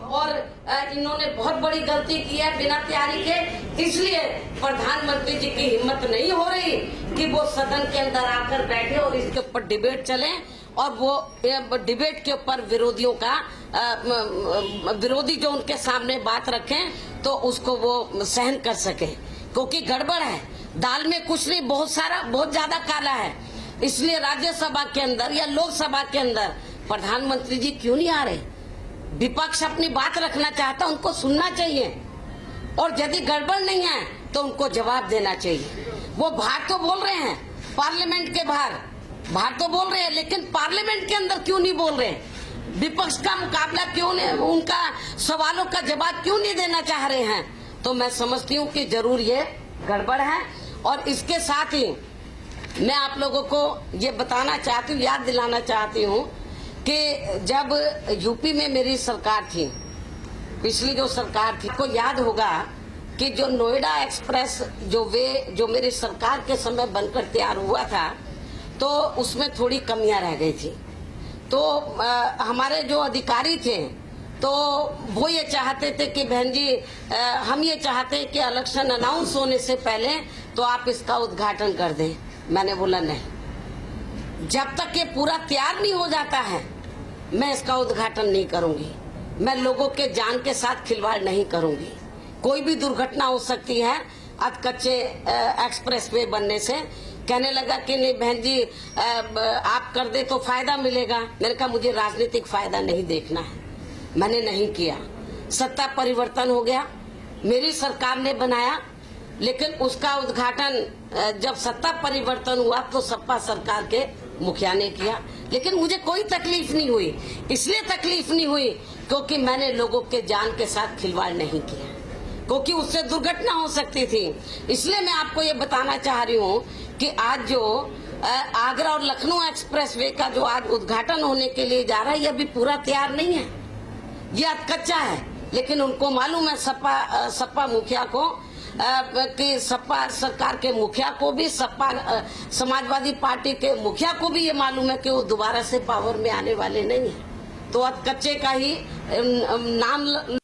और इन्होंने बहुत बड़ी गलती की है बिना तैयारी के। इसलिए प्रधानमंत्री जी की हिम्मत नहीं हो रही कि वो सदन के अंदर आकर बैठे और इसके ऊपर डिबेट चले और वो डिबेट के ऊपर विरोधियों का विरोधी जो उनके सामने बात रखें तो उसको वो सहन कर सके, क्योंकि गड़बड़ है, दाल में कुछ नहीं, बहुत ज्यादा काला है। इसलिए राज्यसभा के अंदर या लोकसभा के अंदर प्रधानमंत्री जी क्यों नहीं आ रहे? विपक्ष अपनी बात रखना चाहता, उनको सुनना चाहिए और यदि गड़बड़ नहीं है तो उनको जवाब देना चाहिए। वो बाहर तो बोल रहे हैं, पार्लियामेंट के बाहर तो बोल रहे हैं, लेकिन पार्लियामेंट के अंदर क्यों नहीं बोल रहे? विपक्ष का मुकाबला क्यों नहीं, उनका सवालों का जवाब क्यों नहीं देना चाह रहे हैं? तो मैं समझती हूँ कि जरूर ये गड़बड़ है। और इसके साथ ही मैं आप लोगों को ये बताना चाहती हूँ, याद दिलाना चाहती हूँ कि जब यूपी में मेरी सरकार थी, पिछली जो सरकार थी, को याद होगा कि जो नोएडा एक्सप्रेस जो मेरी सरकार के समय बनकर तैयार हुआ था, तो उसमें थोड़ी कमियां रह गई थी। तो हमारे जो अधिकारी थे तो वो ये चाहते थे कि बहन जी हम ये चाहते हैं कि इलेक्शन अनाउंस होने से पहले तो आप इसका उद्घाटन कर दें। मैंने बोला नहीं, जब तक ये पूरा तैयार नहीं हो जाता है मैं इसका उद्घाटन नहीं करूंगी। मैं लोगों के जान के साथ खिलवाड़ नहीं करूंगी। कोई भी दुर्घटना हो सकती है अधकच्चे एक्सप्रेसवे बनने से। कहने लगा कि नहीं बहन जी आप कर दे तो फायदा मिलेगा। मैंने कहा मुझे राजनीतिक फायदा नहीं देखना है, मैंने नहीं किया। सत्ता परिवर्तन हो गया, मेरी सरकार ने बनाया, लेकिन उसका उद्घाटन जब सत्ता परिवर्तन हुआ तो सपा सरकार के मुखिया ने किया। लेकिन मुझे कोई तकलीफ नहीं हुई। इसलिए तकलीफ नहीं हुई क्योंकि मैंने लोगों के जान के साथ खिलवाड़ नहीं किया, क्योंकि उससे दुर्घटना हो सकती थी। इसलिए मैं आपको ये बताना चाह रही हूँ कि आज जो आगरा और लखनऊ एक्सप्रेसवे का जो आज उद्घाटन होने के लिए जा रहा है, ये अभी पूरा तैयार नहीं है, ये कच्चा है। लेकिन उनको मालूम है सपा मुखिया को कि सपा सरकार के मुखिया को भी, सपा समाजवादी पार्टी के मुखिया को भी ये मालूम है कि वो दोबारा से पावर में आने वाले नहीं है। तो अब कच्चे का ही नाम